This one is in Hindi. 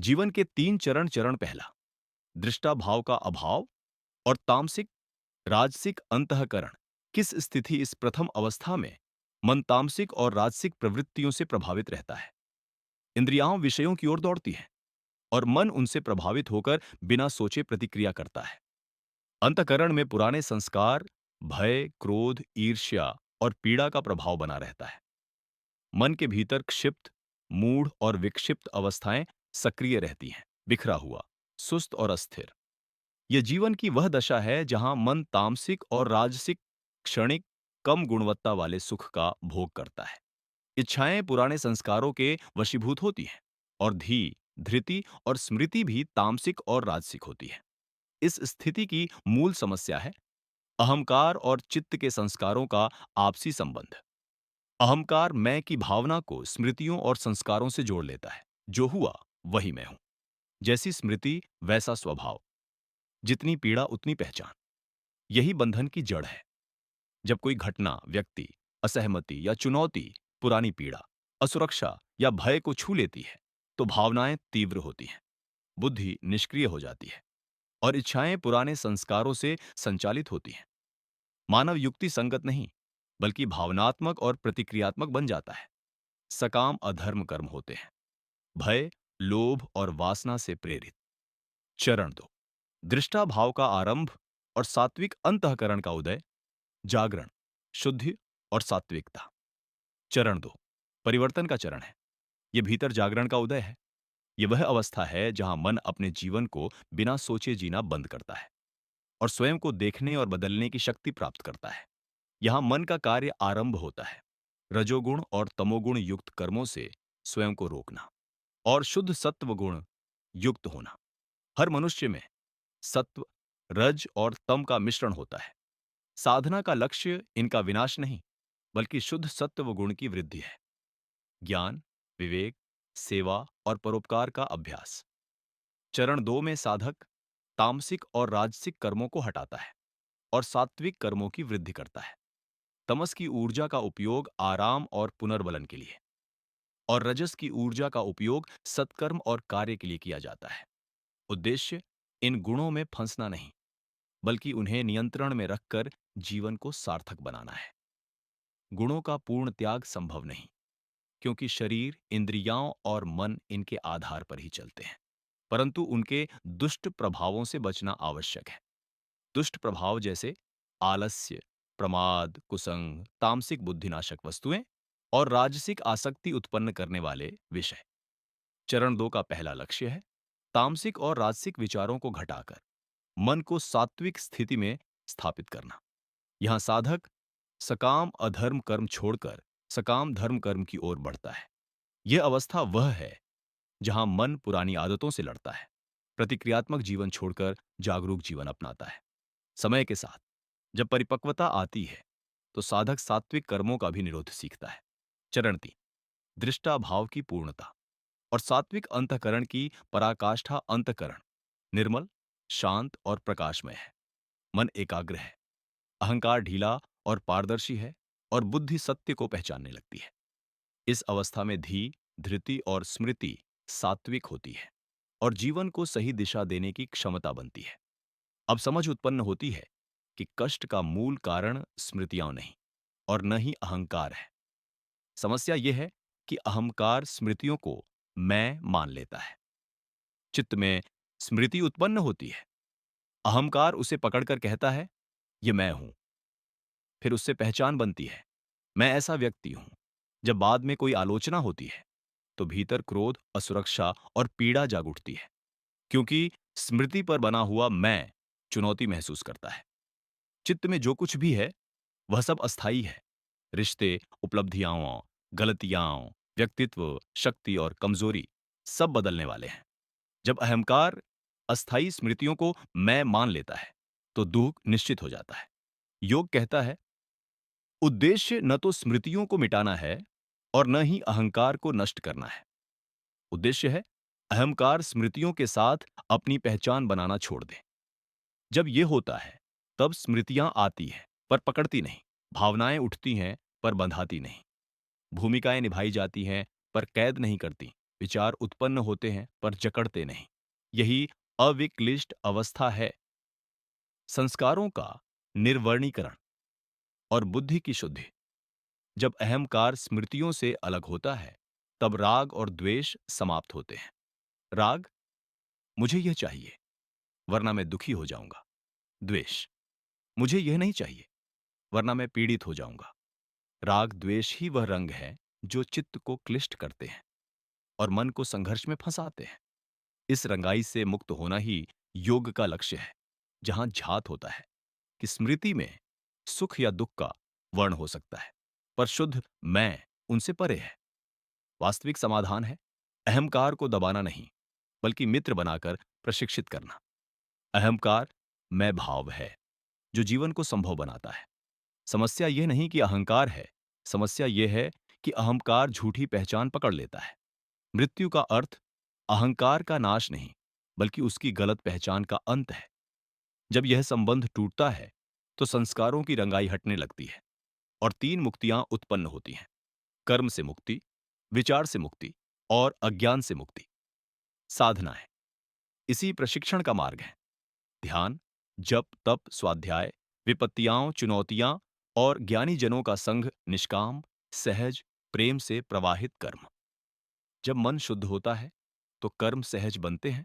जीवन के तीन चरण। चरण पहला, दृष्टा भाव का अभाव और तामसिक राजसिक अंतःकरण। किस स्थिति इस प्रथम अवस्था में मन तामसिक और राजसिक प्रवृत्तियों से प्रभावित रहता है। इंद्रियां विषयों की ओर दौड़ती हैं और मन उनसे प्रभावित होकर बिना सोचे प्रतिक्रिया करता है। अंतःकरण में पुराने संस्कार, भय, क्रोध, ईर्ष्या और पीड़ा का प्रभाव बना रहता है। मन के भीतर क्षिप्त, मूढ़ और विक्षिप्त अवस्थाएं सक्रिय रहती हैं, बिखरा हुआ, सुस्त और अस्थिर। यह जीवन की वह दशा है जहां मन तामसिक और राजसिक क्षणिक कम गुणवत्ता वाले सुख का भोग करता है। इच्छाएं पुराने संस्कारों के वशीभूत होती हैं और धृति और स्मृति भी तामसिक और राजसिक होती है। इस स्थिति की मूल समस्या है अहंकार और चित्त के संस्कारों का आपसी संबंध। अहंकार मैं की भावना को स्मृतियों और संस्कारों से जोड़ लेता है। जो हुआ वही मैं हूं। जैसी स्मृति वैसा स्वभाव, जितनी पीड़ा उतनी पहचान। यही बंधन की जड़ है। जब कोई घटना, व्यक्ति, असहमति या चुनौती पुरानी पीड़ा, असुरक्षा या भय को छू लेती है, तो भावनाएं तीव्र होती हैं, बुद्धि निष्क्रिय हो जाती है और इच्छाएं पुराने संस्कारों से संचालित होती हैं। मानव युक्ति संगत नहीं, बल्कि भावनात्मक और प्रतिक्रियात्मक बन जाता है। सकाम अधर्म कर्म होते हैं, भय, लोभ और वासना से प्रेरित। चरण दो, दृष्टा भाव का आरंभ और सात्विक अंतःकरण का उदय। जागरण, शुद्धि और सात्विकता। चरण दो, परिवर्तन का चरण है। यह भीतर जागरण का उदय है। यह वह अवस्था है जहां मन अपने जीवन को बिना सोचे जीना बंद करता है और स्वयं को देखने और बदलने की शक्ति प्राप्त करता है। यहां मन का कार्य आरंभ होता है, रजोगुण और तमोगुण युक्त कर्मों से स्वयं को रोकना और शुद्ध सत्व गुण युक्त होना। हर मनुष्य में सत्व, रज और तम का मिश्रण होता है। साधना का लक्ष्य इनका विनाश नहीं, बल्कि शुद्ध सत्व गुण की वृद्धि है। ज्ञान, विवेक, सेवा और परोपकार का अभ्यास। चरण दो में साधक तामसिक और राजसिक कर्मों को हटाता है और सात्विक कर्मों की वृद्धि करता है। तमस की ऊर्जा का उपयोग आराम और पुनर्बलन के लिए और रजस की ऊर्जा का उपयोग सत्कर्म और कार्य के लिए किया जाता है। उद्देश्य इन गुणों में फंसना नहीं, बल्कि उन्हें नियंत्रण में रखकर जीवन को सार्थक बनाना है। गुणों का पूर्ण त्याग संभव नहीं, क्योंकि शरीर, इंद्रियां और मन इनके आधार पर ही चलते हैं। परंतु उनके दुष्ट प्रभावों से बचना आवश्यक है। दुष्ट प्रभाव जैसे आलस्य, प्रमाद, कुसंग, तामसिक बुद्धिनाशक वस्तुएं और राजसिक आसक्ति उत्पन्न करने वाले विषय। चरण दो का पहला लक्ष्य है तामसिक और राजसिक विचारों को घटाकर मन को सात्विक स्थिति में स्थापित करना। यहां साधक सकाम अधर्म कर्म छोड़कर सकाम धर्म कर्म की ओर बढ़ता है। यह अवस्था वह है जहां मन पुरानी आदतों से लड़ता है, प्रतिक्रियात्मक जीवन छोड़कर जागरूक जीवन अपनाता है। समय के साथ जब परिपक्वता आती है, तो साधक सात्विक कर्मों का भी निरोध सीखता है। चरण तीन, दृष्टा भाव की पूर्णता और सात्विक अंतःकरण की पराकाष्ठा। अंतःकरण निर्मल, शांत और प्रकाशमय है। मन एकाग्र है, अहंकार ढीला और पारदर्शी है और बुद्धि सत्य को पहचानने लगती है। इस अवस्था में धृति और स्मृति सात्विक होती है और जीवन को सही दिशा देने की क्षमता बनती है। अब समझ उत्पन्न होती है कि कष्ट का मूल कारण स्मृतियां नहीं और न ही अहंकार है। समस्या यह है कि अहंकार स्मृतियों को मैं मान लेता है। चित्त में स्मृति उत्पन्न होती है, अहंकार उसे पकड़कर कहता है, ये मैं हूं। फिर उससे पहचान बनती है, मैं ऐसा व्यक्ति हूं। जब बाद में कोई आलोचना होती है, तो भीतर क्रोध, असुरक्षा और पीड़ा जाग उठती है, क्योंकि स्मृति पर बना हुआ मैं चुनौती महसूस करता है। चित्त में जो कुछ भी है, वह सब अस्थायी है। रिश्ते, उपलब्धियां, गलतियां, व्यक्तित्व, शक्ति और कमजोरी सब बदलने वाले हैं। जब अहंकार अस्थायी स्मृतियों को मैं मान लेता है, तो दुख निश्चित हो जाता है। योग कहता है, उद्देश्य न तो स्मृतियों को मिटाना है और न ही अहंकार को नष्ट करना है। उद्देश्य है अहंकार स्मृतियों के साथ अपनी पहचान बनाना छोड़ दे। जब यह होता है, तब स्मृतियां आती हैं पर पकड़ती नहीं, भावनाएं उठती हैं पर बंधाती नहीं, भूमिकाएं निभाई जाती हैं पर कैद नहीं करती, विचार उत्पन्न होते हैं पर जकड़ते नहीं। यही अविक्लिष्ट अवस्था है। संस्कारों का निर्वर्णीकरण और बुद्धि की शुद्धि। जब अहंकार स्मृतियों से अलग होता है, तब राग और द्वेष समाप्त होते हैं। राग, मुझे यह चाहिए वरना मैं दुखी हो जाऊंगा। द्वेष, मुझे यह नहीं चाहिए वरना मैं पीड़ित हो जाऊंगा। राग द्वेष ही वह रंग है जो चित्त को क्लिष्ट करते हैं और मन को संघर्ष में फंसाते हैं। इस रंगाई से मुक्त होना ही योग का लक्ष्य है, जहां झात होता है कि स्मृति में सुख या दुख का वर्ण हो सकता है, पर शुद्ध मैं उनसे परे है। वास्तविक समाधान है अहंकार को दबाना नहीं, बल्कि मित्र बनाकर प्रशिक्षित करना। अहंकार मैं भाव है जो जीवन को संभव बनाता है। समस्या यह नहीं कि अहंकार है, समस्या यह है कि अहंकार झूठी पहचान पकड़ लेता है। मृत्यु का अर्थ अहंकार का नाश नहीं, बल्कि उसकी गलत पहचान का अंत है। जब यह संबंध टूटता है, तो संस्कारों की रंगाई हटने लगती है और तीन मुक्तियां उत्पन्न होती हैं: कर्म से मुक्ति, विचार से मुक्ति और अज्ञान से मुक्ति। साधना है, इसी प्रशिक्षण का मार्ग है। ध्यान, जप, तप, स्वाध्याय, विपत्तियां, चुनौतियां और ज्ञानी जनों का संग, निष्काम, सहज, प्रेम से प्रवाहित कर्म। जब मन शुद्ध होता है, तो कर्म सहज बनते हैं